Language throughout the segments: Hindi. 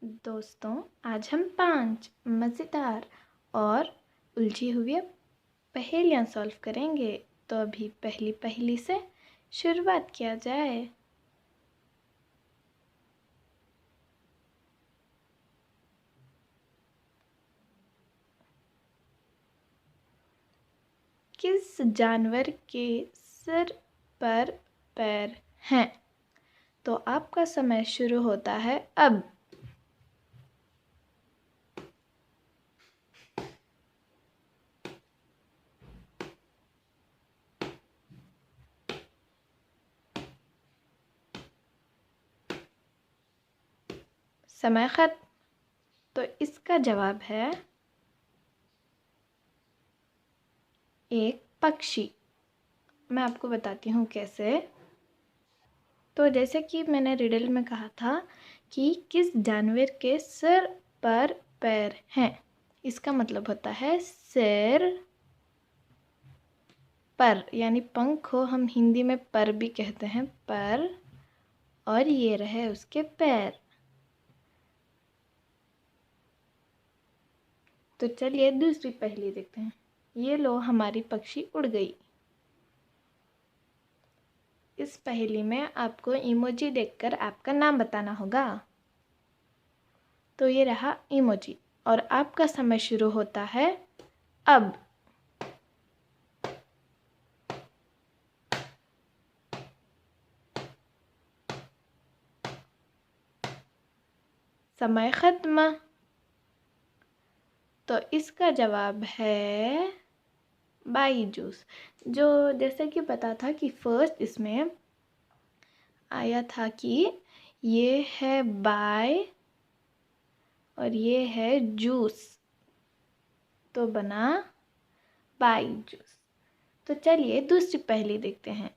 दोस्तों, आज हम 5 मज़ेदार और उलझी हुई पहेलियाँ सॉल्व करेंगे। तो अभी पहली पहेली से शुरुआत किया जाए। किस जानवर के सिर पर पैर हैं? तो आपका समय शुरू होता है अब। समय खत्म। तो इसका जवाब है एक पक्षी। मैं आपको बताती हूँ कैसे। तो जैसे कि मैंने रिडल में कहा था कि किस जानवर के सिर पर पैर हैं, इसका मतलब होता है सिर पर, यानी पंख को हम हिंदी में पर भी कहते हैं, पर, और ये रहे उसके पैर। तो चलिए दूसरी पहेली देखते हैं। ये लो हमारी पक्षी उड़ गई। इस पहेली में आपको इमोजी देखकर आपका नाम बताना होगा। तो ये रहा इमोजी और आपका समय शुरू होता है अब। समय खत्म। तो इसका जवाब है बाईजूस। जो जैसे कि पता था कि फर्स्ट इसमें आया था कि ये है बाय और ये है जूस, तो बना बाईजूस। तो चलिए दूसरी पहेली देखते हैं,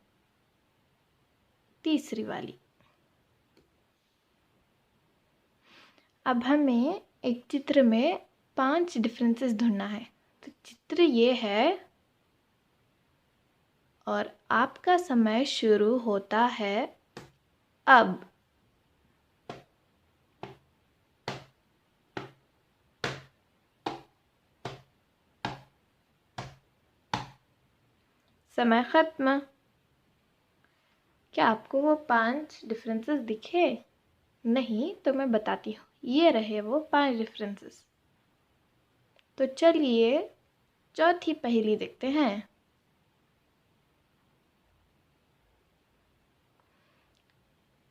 तीसरी वाली। अब हमें एक चित्र में 5 डिफरेंसेस ढूंढना है। तो चित्र ये है और आपका समय शुरू होता है अब। समय खत्म। क्या आपको वो 5 डिफरेंसेस दिखे? नहीं तो मैं बताती हूँ, ये रहे वो 5 डिफरेंसेस। तो चलिए चौथी पहेली देखते हैं।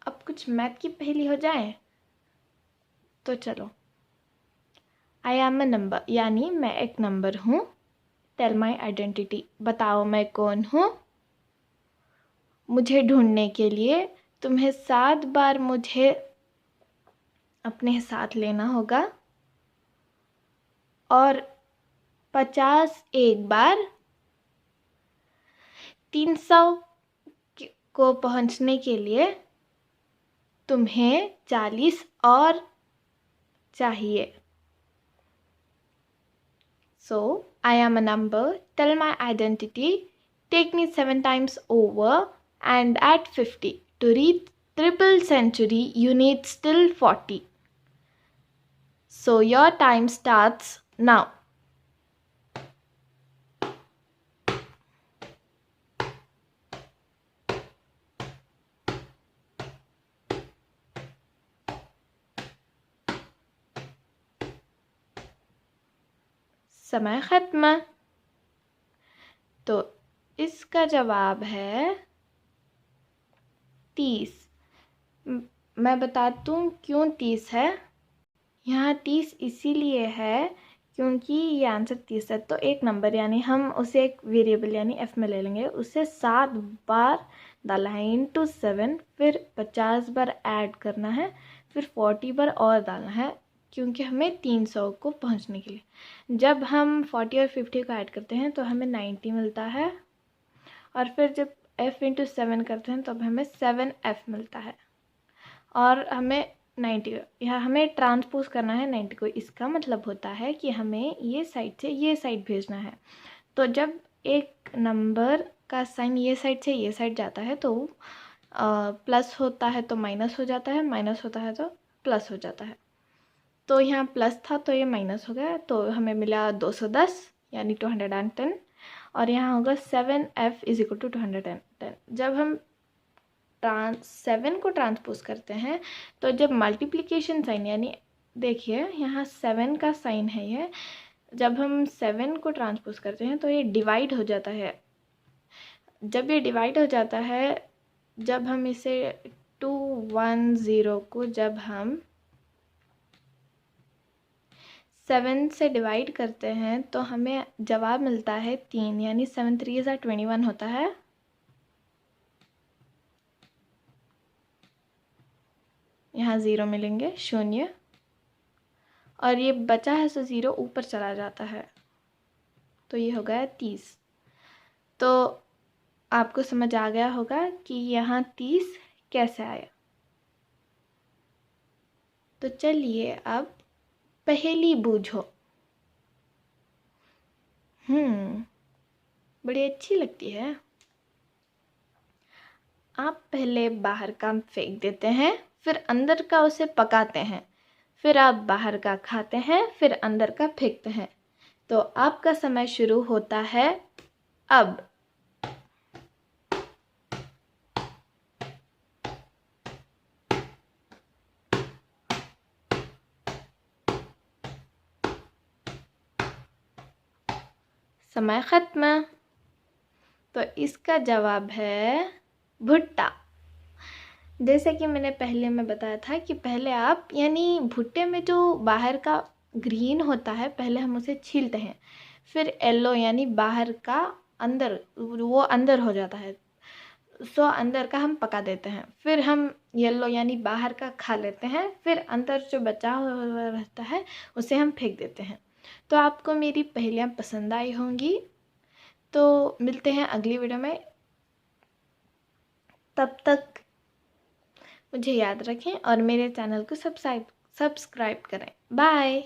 अब कुछ मैथ की पहेली हो जाए तो चलो। आई एम अ नंबर, यानी मैं एक नंबर हूँ। टेल माई आइडेंटिटी, बताओ मैं कौन हूँ। मुझे ढूंढने के लिए तुम्हें 7 बार मुझे अपने साथ लेना होगा और 50 एक बार। 300 को पहुंचने के लिए तुम्हें 40 और चाहिए। So, I am a number, tell my identity, take me 7 times over and at 50. To reach triple century, you need still 40. So, your time starts now. समय खत्म। तो इसका जवाब है 30। मैं बता दूँ क्यों 30 है। यहाँ 30 इसीलिए है क्योंकि ये आंसर 30 है। तो एक नंबर यानी हम उसे एक वेरिएबल यानी f में ले लेंगे, उसे 7 बार डाला है इंटू 7, फिर 50 बार ऐड करना है, फिर 40 बार और डालना है क्योंकि हमें 300 को पहुंचने के लिए। जब हम 40 और 50 को ऐड करते हैं तो हमें 90 मिलता है और फिर जब f इंटू 7 करते हैं तो अब हमें 7f मिलता है और हमें 90 यहाँ हमें ट्रांसपोज करना है 90 को। इसका मतलब होता है कि हमें ये साइड से ये साइड भेजना है। तो जब एक नंबर का साइन ये साइड से ये साइड जाता है तो प्लस होता है तो माइनस हो जाता है, माइनस होता है तो प्लस हो जाता है। तो यहाँ प्लस था तो ये माइनस हो गया, तो हमें मिला 210 यानी 210। और यहाँ होगा 7f इज इक्वल टू 210। जब हम 7 को ट्रांसपोज करते हैं तो जब मल्टीप्लिकेशन साइन यानी देखिए यहाँ 7 का साइन है ये, जब हम 7 को ट्रांसपोज करते हैं तो ये डिवाइड हो जाता है। जब ये डिवाइड हो जाता है, जब हम इसे 210 को जब हम 7 से डिवाइड करते हैं तो हमें जवाब मिलता है 3 यानी 7 3 = 21 होता है। यहाँ 0 मिलेंगे, 0, और ये बचा है सो 0 ऊपर चला जाता है, तो ये हो गया 30। तो आपको समझ आ गया होगा कि यहाँ 30 कैसे आया। तो चलिए अब पहेली बूझो। बड़ी अच्छी लगती है। आप पहले बाहर का फेंक देते हैं, फिर अंदर का उसे पकाते हैं, फिर आप बाहर का खाते हैं, फिर अंदर का फेंकते हैं। तो आपका समय शुरू होता है अब। समय खत्म। तो इसका जवाब है भुट्टा। जैसे कि मैंने पहले में बताया था कि पहले आप यानी भुट्टे में जो बाहर का ग्रीन होता है पहले हम उसे छीलते हैं, फिर येलो यानी बाहर का अंदर वो अंदर हो जाता है, सो अंदर का हम पका देते हैं, फिर हम येलो यानी बाहर का खा लेते हैं, फिर अंदर जो बचा हुआ रहता है उसे हम फेंक देते हैं। तो आपको मेरी पहेलियाँ पसंद आई होंगी। तो मिलते हैं अगली वीडियो में, तब तक मुझे याद रखें और मेरे चैनल को सब्सक्राइब करें। बाय।